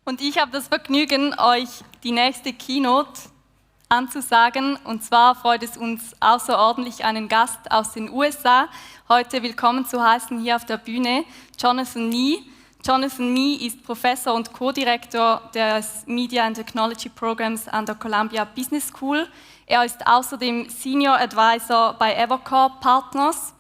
Und ich habe das Vergnügen, euch die nächste Keynote anzusagen. Und zwar freut es uns außerordentlich, einen Gast aus den USA heute willkommen zu heißen hier auf der Bühne, Jonathan Nee. Jonathan Nee ist Professor und Co-Direktor des Media and Technology Programs an der Columbia Business School. Er ist außerdem Senior Advisor bei Evercore Partners,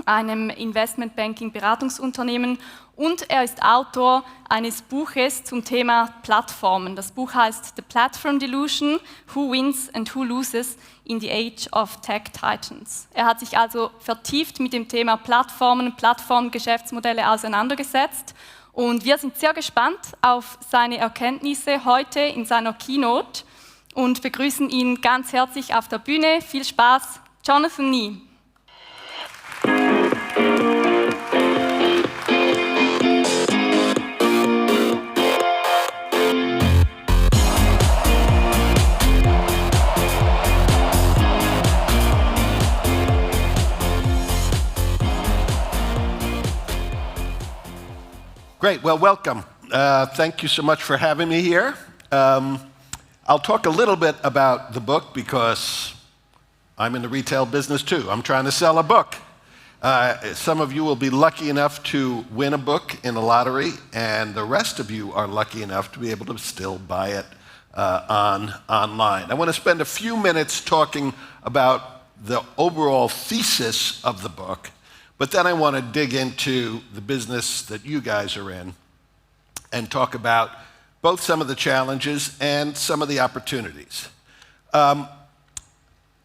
einem Investmentbanking-Beratungsunternehmen, und er ist Autor eines Buches zum Thema Plattformen. Das Buch heißt The Platform Delusion, Who Wins and Who Loses in the Age of Tech Titans. Er hat sich also vertieft mit dem Thema Plattformen, Plattformgeschäftsmodelle auseinandergesetzt und wir sind sehr gespannt auf seine Erkenntnisse heute in seiner Keynote und begrüßen ihn ganz herzlich auf der Bühne. Viel Spaß, Jonathan Nee. Great, well, welcome. Thank you so much for having me here. I'll talk a little bit about the book because I'm in the retail business too. I'm trying to sell a book. Some of you will be lucky enough to win a book in the lottery, and the rest of you are lucky enough to be able to still buy it online. I want to spend a few minutes talking about the overall thesis of the book, but then I want to dig into the business that you guys are in and talk about both some of the challenges and some of the opportunities.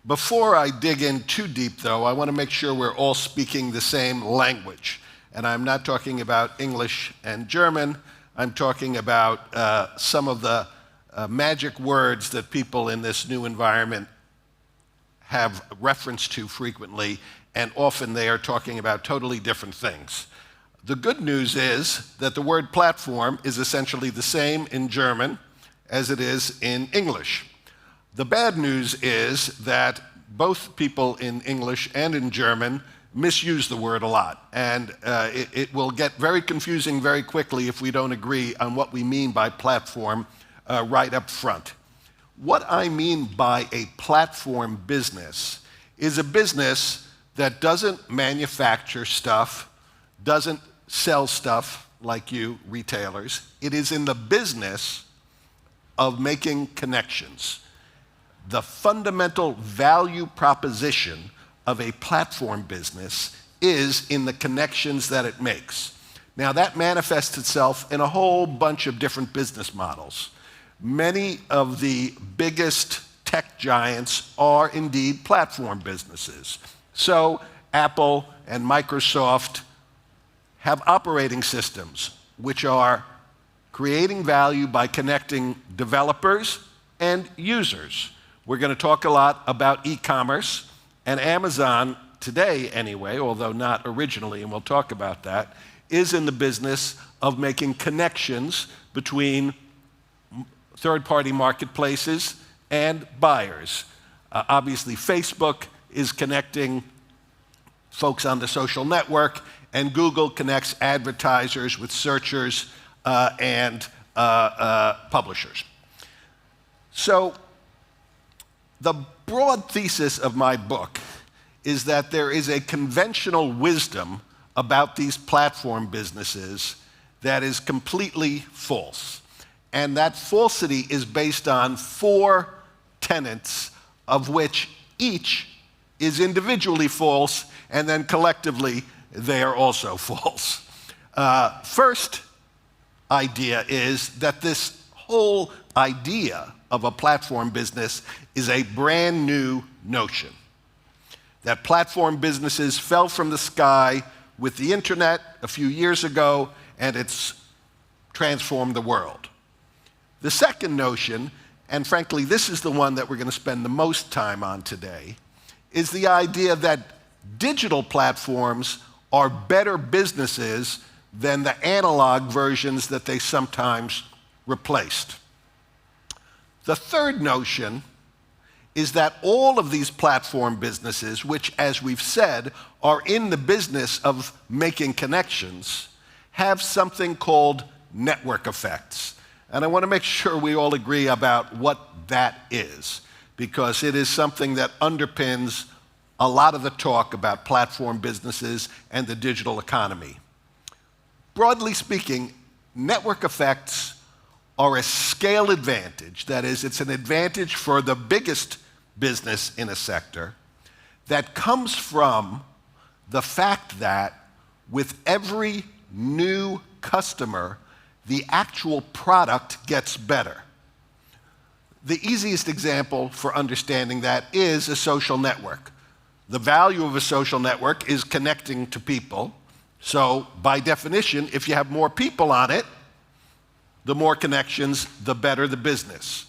Before I dig in too deep, though, I want to make sure we're all speaking the same language. And I'm not talking about English and German. I'm talking about some of the magic words that people in this new environment have reference to frequently, and often they are talking about totally different things. The good news is that the word platform is essentially the same in German as it is in English. The bad news is that both people in English and in German misuse the word a lot, and it will get very confusing very quickly if we don't agree on what we mean by platform right up front. What I mean by a platform business is a business that doesn't manufacture stuff, doesn't sell stuff like you retailers. It is in the business of making connections. The fundamental value proposition of a platform business is in the connections that it makes. Now that manifests itself in a whole bunch of different business models. Many of the biggest tech giants are indeed platform businesses. So Apple and Microsoft have operating systems which are creating value by connecting developers and users. We're going to talk a lot about e-commerce, and Amazon today anyway, although not originally, and we'll talk about that, is in the business of making connections between third-party marketplaces and buyers. Obviously, Facebook is connecting folks on the social network, and Google connects advertisers with searchers and publishers. So the broad thesis of my book is that there is a conventional wisdom about these platform businesses that is completely false. And that falsity is based on 4 tenets, of which each is individually false, and then collectively they are also false. First idea is that this whole idea of a platform business is a brand new notion. That platform businesses fell from the sky with the internet a few years ago, and it's transformed the world. The second notion, and frankly this is the one that we're going to spend the most time on today, is the idea that digital platforms are better businesses than the analog versions that they sometimes replaced. The third notion is that all of these platform businesses, which, as we've said, are in the business of making connections, have something called network effects. And I want to make sure we all agree about what that is, because it is something that underpins a lot of the talk about platform businesses and the digital economy. Broadly speaking, network effects are a scale advantage. That is, it's an advantage for the biggest business in a sector that comes from the fact that with every new customer, the actual product gets better. The easiest example for understanding that is a social network. The value of a social network is connecting to people. So by definition, if you have more people on it, the more connections, the better the business.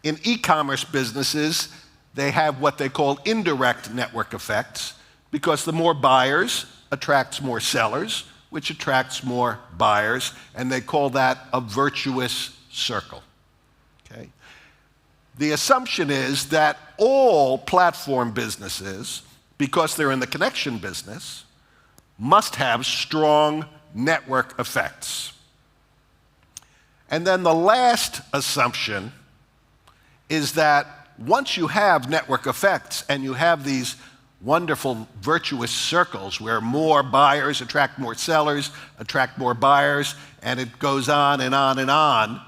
In e-commerce businesses, they have what they call indirect network effects, because the more buyers attracts more sellers, which attracts more buyers, and they call that a virtuous circle. Okay? The assumption is that all platform businesses, because they're in the connection business, must have strong network effects. And then the last assumption is that once you have network effects and you have these wonderful virtuous circles where more buyers attract more sellers, attract more buyers, and it goes on and on and on,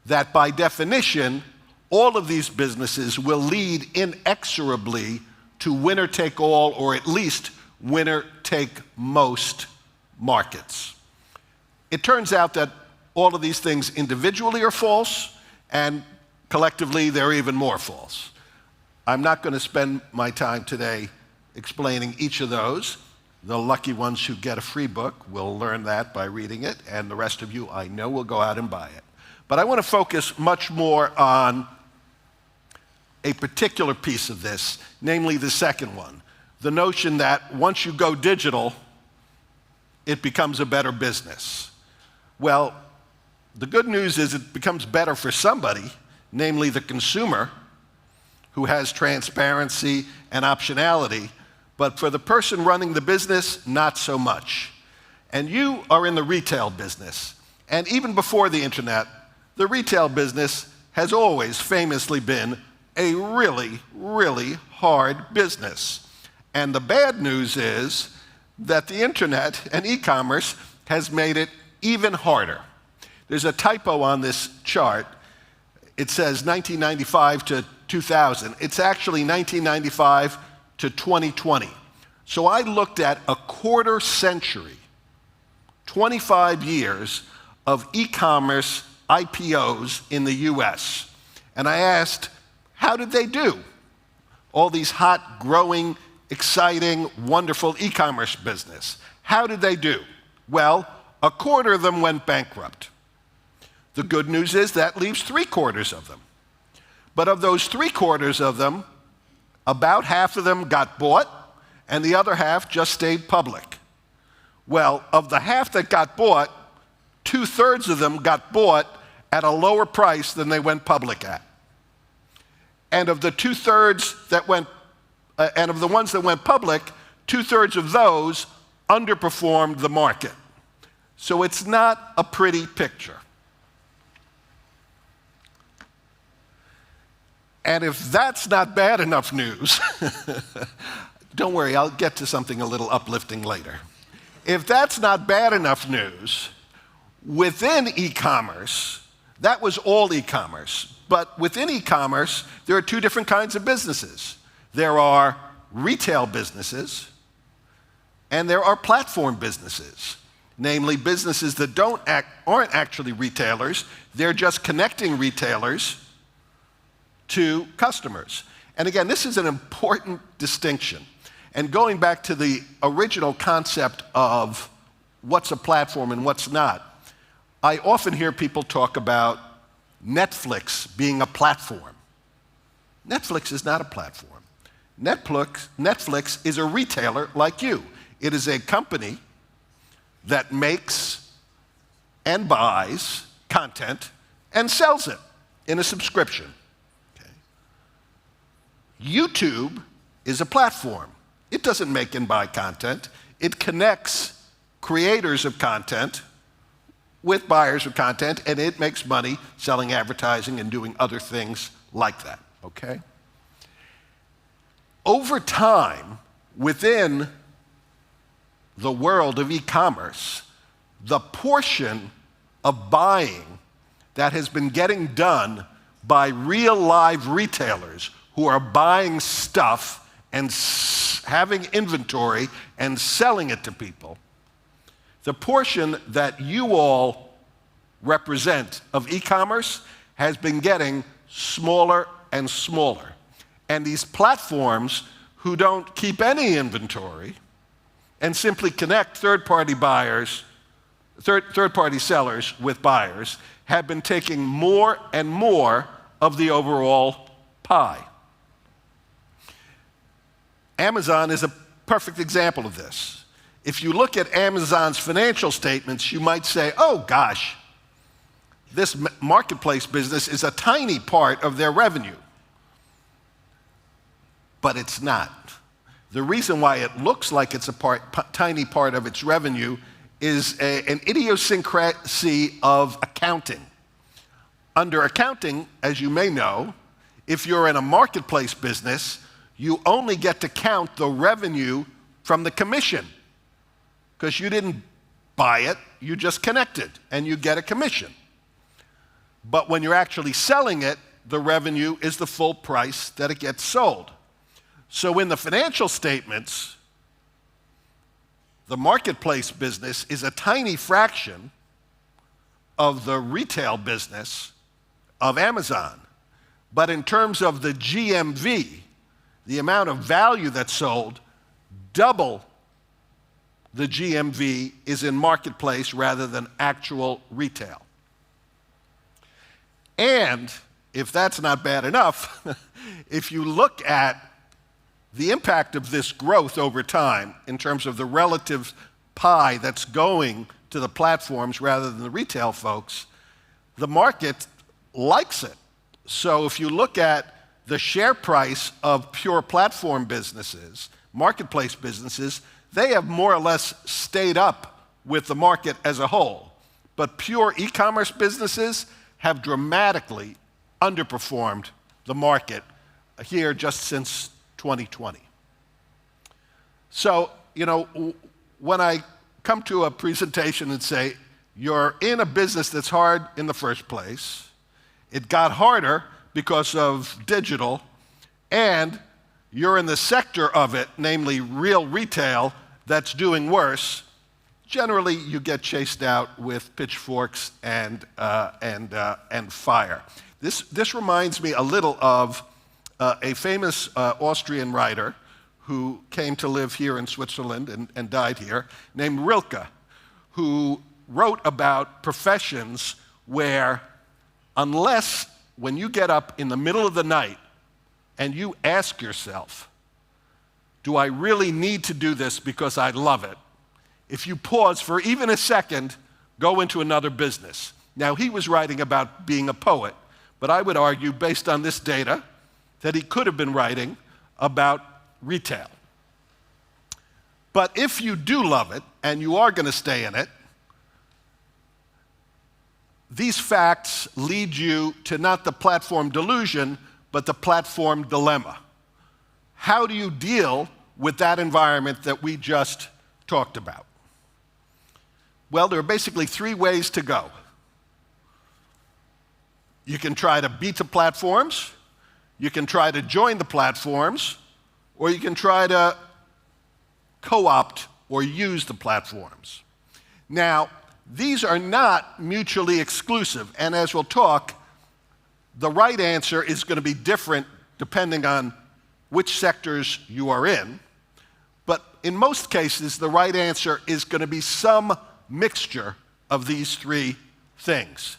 that by definition, all of these businesses will lead inexorably to winner-take-all, or at least winner-take-most markets. It turns out that all of these things individually are false, and collectively they're even more false. I'm not going to spend my time today explaining each of those. The lucky ones who get a free book will learn that by reading it, and the rest of you, I know, will go out and buy it. But I want to focus much more on a particular piece of this, namely the second one, the notion that once you go digital, it becomes a better business. Well, the good news is it becomes better for somebody, namely the consumer, who has transparency and optionality, but for the person running the business, not so much. And you are in the retail business, and even before the internet, the retail business has always famously been a really, really hard business. And the bad news is that the internet and e-commerce has made it even harder. There's a typo on this chart. It says 1995 to 2000. It's actually 1995 to 2020. So I looked at a quarter century, 25 years of e-commerce IPOs in the US. And I asked, how did they do? All these hot, growing, exciting, wonderful e-commerce business. How did they do? Well, a quarter of them went bankrupt. The good news is that leaves 3/4 of them. But of those 3/4 of them, about half of them got bought, and the other half just stayed public. Well, of the half that got bought, 2/3 of them got bought at a lower price than they went public at. And of the 2/3 that went, and of the ones that went public, 2/3 of those underperformed the market. So it's not a pretty picture. And if that's not bad enough news, don't worry, I'll get to something a little uplifting later. If that's not bad enough news, within e-commerce, that was all e-commerce, but within e-commerce, there are two different kinds of businesses. There are retail businesses, and there are platform businesses, namely businesses that aren't actually retailers, they're just connecting retailers to customers. And again, this is an important distinction. And going back to the original concept of what's a platform and what's not, I often hear people talk about Netflix being a platform. Netflix is not a platform. Netflix is a retailer like you. It is a company that makes and buys content and sells it in a subscription. YouTube is a platform. It doesn't make and buy content. It connects creators of content with buyers of content, and it makes money selling advertising and doing other things like that, okay? Over time, within the world of e-commerce, the portion of buying that has been getting done by real live retailers who are buying stuff and having inventory and selling it to people, the portion that you all represent of e-commerce has been getting smaller and smaller. And these platforms who don't keep any inventory and simply connect third-party buyers, third-party sellers with buyers, have been taking more and more of the overall pie. Amazon is a perfect example of this. If you look at Amazon's financial statements, you might say, oh gosh, this marketplace business is a tiny part of their revenue. But it's not. The reason why it looks like it's a tiny part of its revenue is an idiosyncrasy of accounting. Under accounting, as you may know, if you're in a marketplace business, you only get to count the revenue from the commission, because you didn't buy it, you just connected, and you get a commission. But when you're actually selling it, the revenue is the full price that it gets sold. So in the financial statements, the marketplace business is a tiny fraction of the retail business of Amazon. But in terms of the GMV, the amount of value that's sold, double the GMV is in marketplace rather than actual retail. And if that's not bad enough, if you look at the impact of this growth over time in terms of the relative pie that's going to the platforms rather than the retail folks, the market likes it. So if you look at the share price of pure platform businesses, marketplace businesses, they have more or less stayed up with the market as a whole. But pure e-commerce businesses have dramatically underperformed the market here just since 2020. So, you know, when I come to a presentation and say, you're in a business that's hard in the first place, it got harder because of digital, and you're in the sector of it, namely real retail, that's doing worse, generally you get chased out with pitchforks and fire. This reminds me a little of a famous Austrian writer who came to live here in Switzerland and died here, named Rilke, who wrote about professions where unless when you get up in the middle of the night and you ask yourself, do I really need to do this because I love it? If you pause for even a second, go into another business. Now, he was writing about being a poet, but I would argue, based on this data, that he could have been writing about retail. But if you do love it, and you are going to stay in it, these facts lead you to not the platform delusion, but the platform dilemma. How do you deal with that environment that we just talked about? Well, there are basically three ways to go. You can try to beat the platforms, you can try to join the platforms, or you can try to co-opt or use the platforms. Now, these are not mutually exclusive, and as we'll talk, the right answer is going to be different depending on which sectors you are in, but in most cases, the right answer is going to be some mixture of these three things.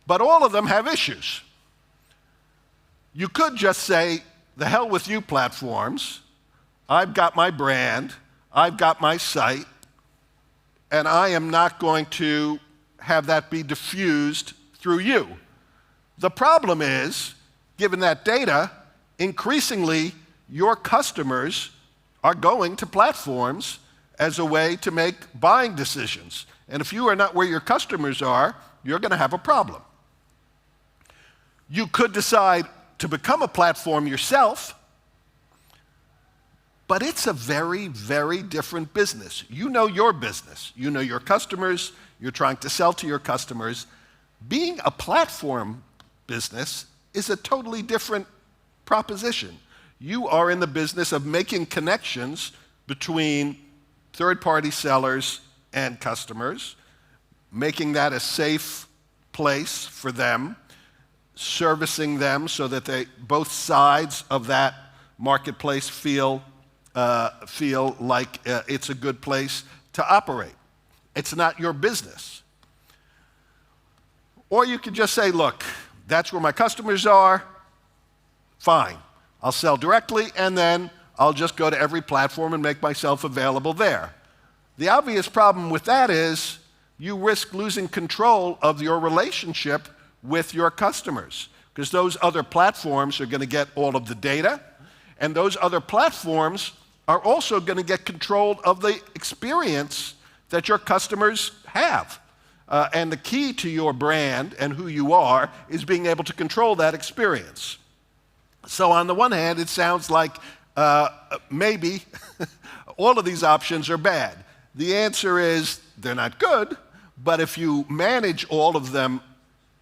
But all of them have issues. You could just say, the hell with you platforms, I've got my brand, I've got my site, and I am not going to have that be diffused through you. The problem is, given that data, increasingly your customers are going to platforms as a way to make buying decisions. And if you are not where your customers are, you're going to have a problem. You could decide to become a platform yourself, but it's a very, very different business. You know your business. You know your customers. You're trying to sell to your customers. Being a platform business is a totally different proposition. You are in the business of making connections between third-party sellers and customers, making that a safe place for them, servicing them so that both sides of that marketplace feel like it's a good place to operate. It's not your business. Or you could just say, look, that's where my customers are, fine. I'll sell directly, and then I'll just go to every platform and make myself available there. The obvious problem with that is you risk losing control of your relationship with your customers, because those other platforms are going to get all of the data, and those other platforms are also going to get control of the experience that your customers have. And the key to your brand and who you are is being able to control that experience. So on the one hand, it sounds like maybe all of these options are bad. The answer is they're not good, but if you manage all of them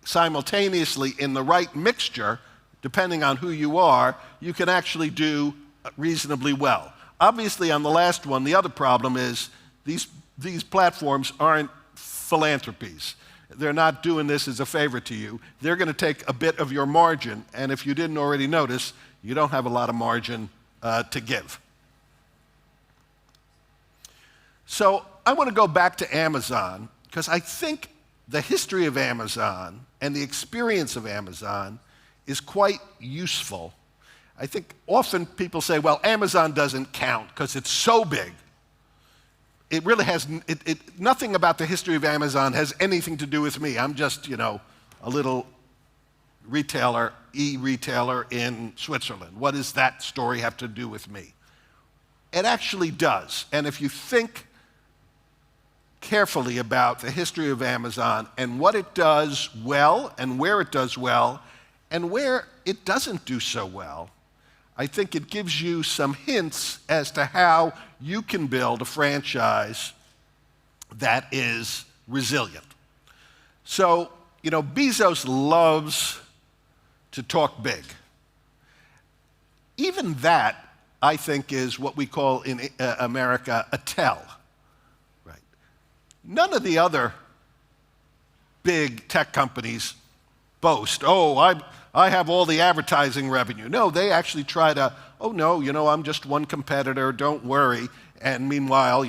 simultaneously in the right mixture, depending on who you are, you can actually do reasonably well. Obviously, on the last one, the other problem is these platforms aren't philanthropies. They're not doing this as a favor to you. They're going to take a bit of your margin, and if you didn't already notice, you don't have a lot of margin to give. So I want to go back to Amazon, because I think the history of Amazon and the experience of Amazon is quite useful. I think often people say, well, Amazon doesn't count because it's so big. It really has, nothing about the history of Amazon has anything to do with me. I'm just, a little retailer, e-retailer in Switzerland. What does that story have to do with me? It actually does. And if you think carefully about the history of Amazon and what it does well and where it does well and where it doesn't do so well, I think it gives you some hints as to how you can build a franchise that is resilient. So, Bezos loves to talk big. Even that, I think, is what we call in America a tell. Right? None of the other big tech companies boast, I have all the advertising revenue. No, they actually try to, I'm just one competitor, don't worry. And meanwhile,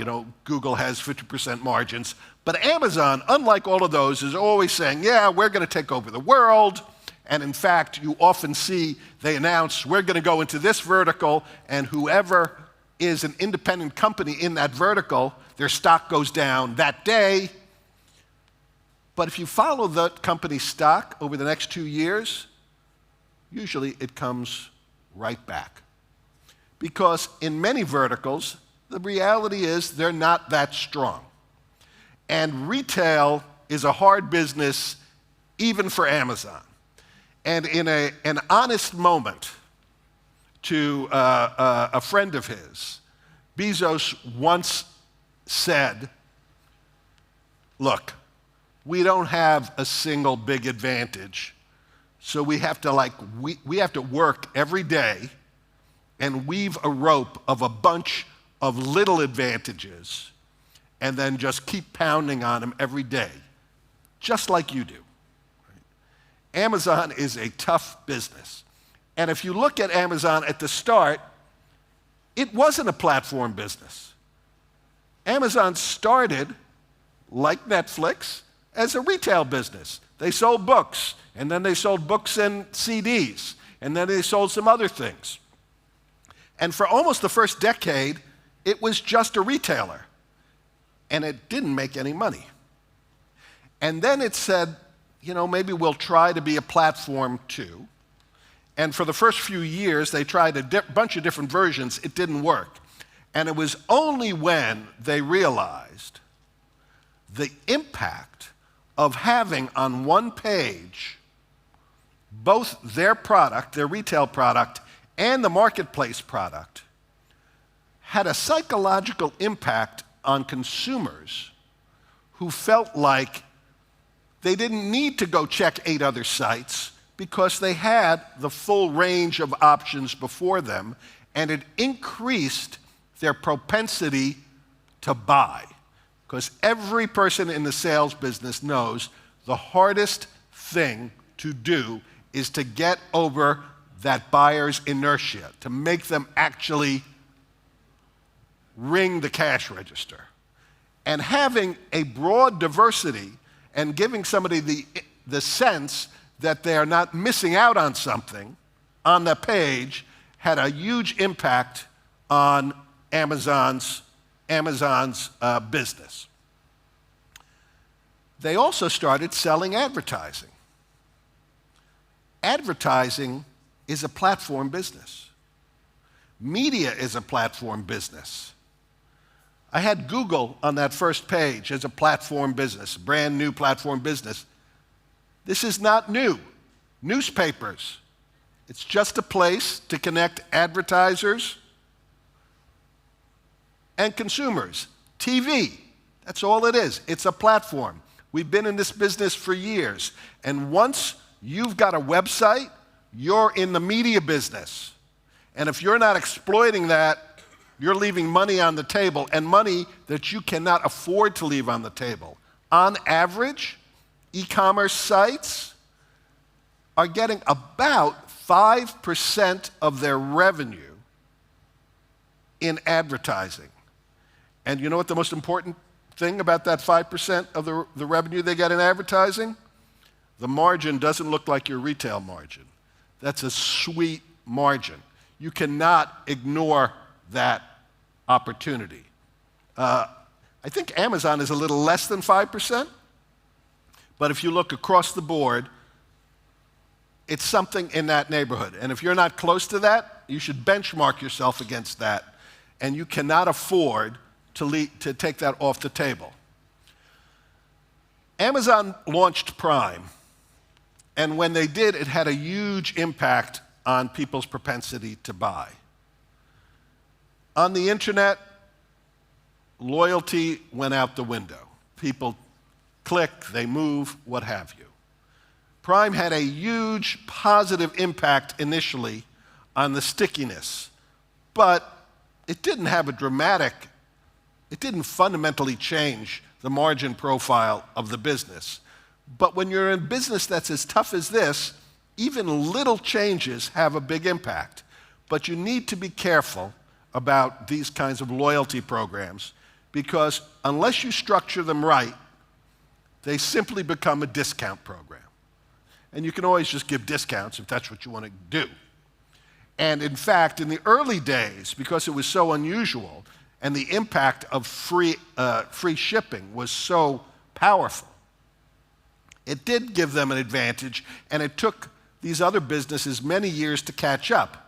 Google has 50% margins. But Amazon, unlike all of those, is always saying, yeah, we're going to take over the world. And in fact, you often see they announce, we're going to go into this vertical, and whoever is an independent company in that vertical, their stock goes down that day. But if you follow the company's stock over the next 2 years, usually it comes right back. Because in many verticals, the reality is they're not that strong. And retail is a hard business even for Amazon. And in an honest moment to a friend of his, Bezos once said, look, we don't have a single big advantage. So we have to we have to work every day and weave a rope of a bunch of little advantages and then just keep pounding on them every day, just like you do. Right? Amazon is a tough business. And if you look at Amazon at the start, it wasn't a platform business. Amazon started, like Netflix, as a retail business. They sold books, and then they sold books and CDs, and then they sold some other things. And for almost the first decade, it was just a retailer, and it didn't make any money. And then it said, maybe we'll try to be a platform too. And for the first few years, they tried a bunch of different versions. It didn't work. And it was only when they realized the impact of having on one page both their product, their retail product, and the marketplace product had a psychological impact on consumers who felt like they didn't need to go check 8 other sites because they had the full range of options before them, and it increased their propensity to buy. Because every person in the sales business knows the hardest thing to do is to get over that buyer's inertia, to make them actually ring the cash register. And having a broad diversity and giving somebody the sense that they are not missing out on something on the page had a huge impact on Amazon's business. They also started selling advertising. Advertising is a platform business. Media is a platform business. I had Google on that first page as a platform business, brand new platform business. This is not new. Newspapers, it's just a place to connect advertisers and consumers. TV, that's all it is. It's a platform. We've been in this business for years. And once you've got a website, you're in the media business. And if you're not exploiting that, you're leaving money on the table, and money that you cannot afford to leave on the table. On average, e-commerce sites are getting about 5% of their revenue in advertising. And you know what the most important thing about that 5% of the revenue they get in advertising? The margin doesn't look like your retail margin. That's a sweet margin. You cannot ignore that opportunity. I think Amazon is a little less than 5%, but if you look across the board, it's something in that neighborhood. And if you're not close to that, you should benchmark yourself against that, and you cannot afford to take that off the table. Amazon launched Prime, and when they did, it had a huge impact on people's propensity to buy. On the internet, loyalty went out the window. People click, they move, what have you. Prime had a huge positive impact initially on the stickiness, but it didn't fundamentally change the margin profile of the business. But when you're in business that's as tough as this, even little changes have a big impact. But you need to be careful about these kinds of loyalty programs, because unless you structure them right, they simply become a discount program. And you can always just give discounts if that's what you want to do. And in fact, in the early days, because it was so unusual and the impact of free shipping was so powerful, it did give them an advantage, and it took these other businesses many years to catch up.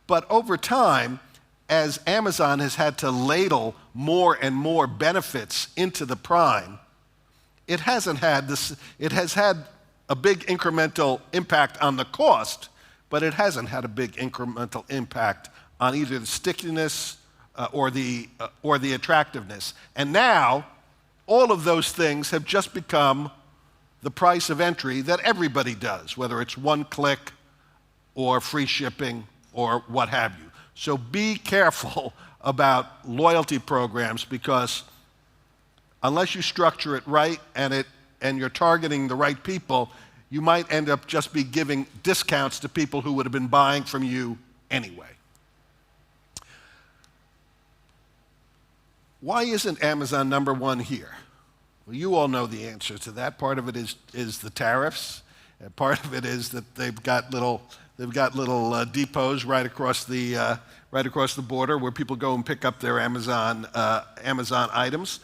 But over time, as Amazon has had to ladle more and more benefits into the Prime, it has had a big incremental impact on the cost, but it hasn't had a big incremental impact on either the stickiness or the attractiveness. And now, all of those things have just become the price of entry that everybody does, whether it's one click or free shipping or what have you. So be careful about loyalty programs, because unless you structure it right and you're targeting the right people, you might end up just be giving discounts to people who would have been buying from you anyway. Why isn't Amazon number one here? Well, you all know the answer to that. Part of it is the tariffs. And part of it is that they've got little depots right across the border where people go and pick up their Amazon items.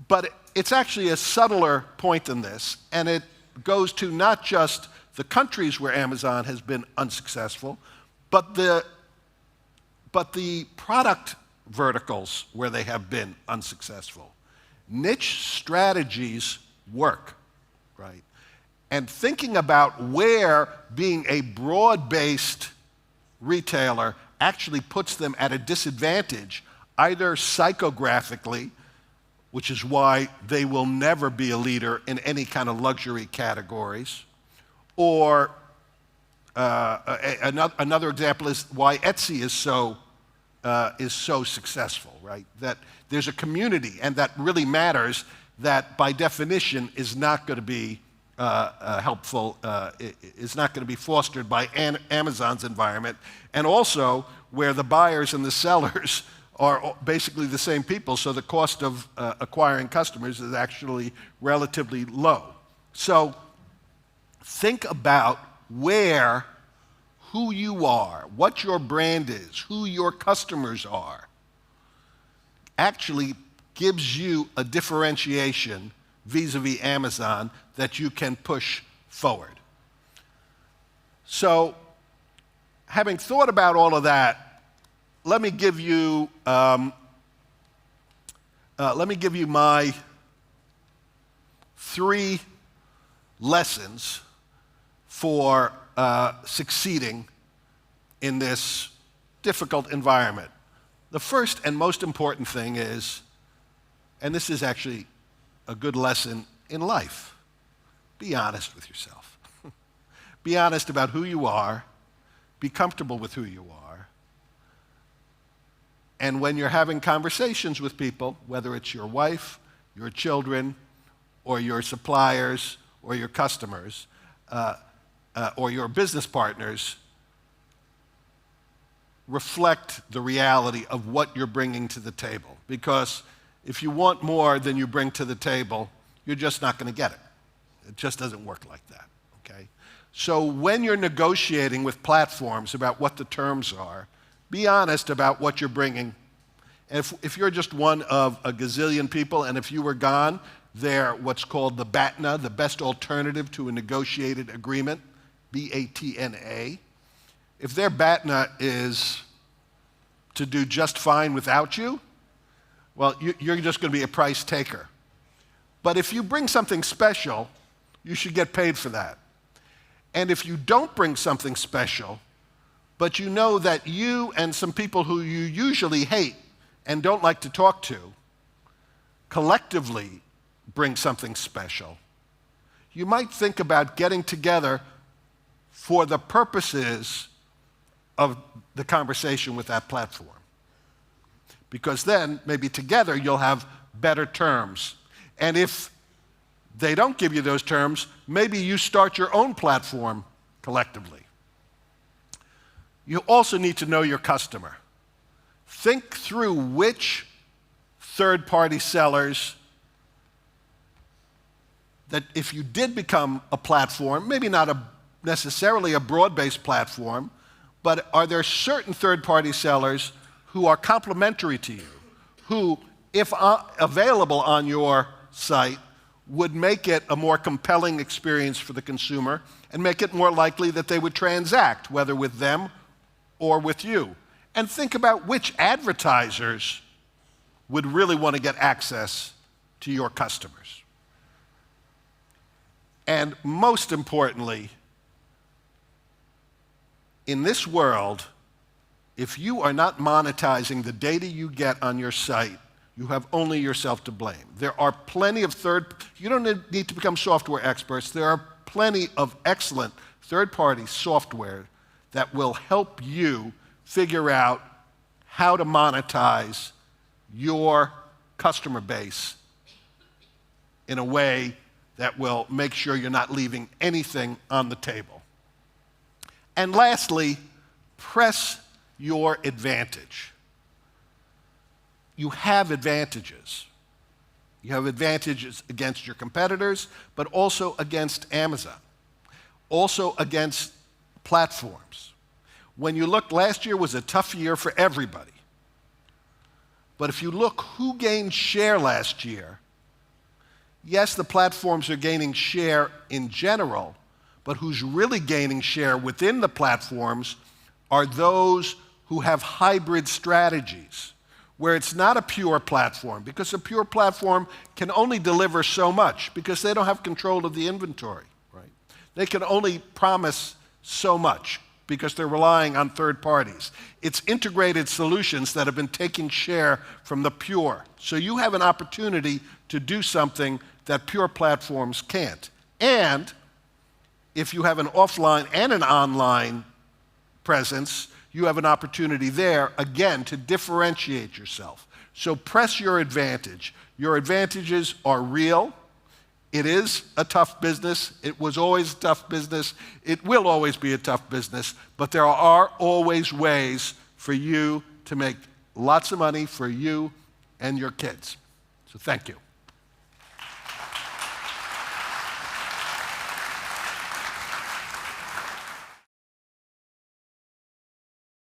But it's actually a subtler point than this, and it goes to not just the countries where Amazon has been unsuccessful, but the but the product verticals where they have been unsuccessful. Niche strategies work, right? And thinking about where being a broad-based retailer actually puts them at a disadvantage, either psychographically, which is why they will never be a leader in any kind of luxury categories, or another example is why Etsy is so successful, right? That there's a community, and that really matters, that by definition is not going to be helpful, is not going to be fostered by Amazon's environment, and also where the buyers and the sellers are basically the same people, so the cost of acquiring customers is actually relatively low. So think about who you are, what your brand is, who your customers are, actually gives you a differentiation vis-a-vis Amazon that you can push forward. So, having thought about all of that, let me give you my 3 lessons for succeeding in this difficult environment. The first and most important thing is, and this is actually a good lesson in life, be honest with yourself. Be honest about who you are, be comfortable with who you are, and when you're having conversations with people, whether it's your wife, your children, or your suppliers, or your customers, or your business partners, reflect the reality of what you're bringing to the table. Because if you want more than you bring to the table, you're just not going to get it. It just doesn't work like that, okay? So when you're negotiating with platforms about what the terms are, be honest about what you're bringing. And if you're just one of a gazillion people, and if you were gone, they're what's called the BATNA, the best alternative to a negotiated agreement, BATNA. If their BATNA is to do just fine without you, well, you're just going to be a price taker. But if you bring something special, you should get paid for that. And if you don't bring something special, but you know that you and some people who you usually hate and don't like to talk to collectively bring something special, you might think about getting together for the purposes of the conversation with that platform. Because then, maybe together, you'll have better terms. And if they don't give you those terms, maybe you start your own platform collectively. You also need to know your customer. Think through which third-party sellers that if you did become a platform, maybe not necessarily a broad-based platform, but are there certain third-party sellers who are complementary to you, who, if available on your site, would make it a more compelling experience for the consumer and make it more likely that they would transact, whether with them or with you. And think about which advertisers would really want to get access to your customers. And most importantly, in this world, if you are not monetizing the data you get on your site, you have only yourself to blame. There are plenty of you don't need to become software experts. There are plenty of excellent third-party software that will help you figure out how to monetize your customer base in a way that will make sure you're not leaving anything on the table. And lastly, press your advantage. You have advantages. You have advantages against your competitors, but also against Amazon, also against platforms. When you look, last year was a tough year for everybody. But if you look who gained share last year, yes, the platforms are gaining share in general, but who's really gaining share within the platforms are those who have hybrid strategies, where it's not a pure platform, because a pure platform can only deliver so much, because they don't have control of the inventory, right? They can only promise so much, because they're relying on third parties. It's integrated solutions that have been taking share from the pure. So you have an opportunity to do something that pure platforms can't. And if you have an offline and an online presence, you have an opportunity there, again, to differentiate yourself. So press your advantage. Your advantages are real. It is a tough business. It was always a tough business. It will always be a tough business, but there are always ways for you to make lots of money for you and your kids. So thank you.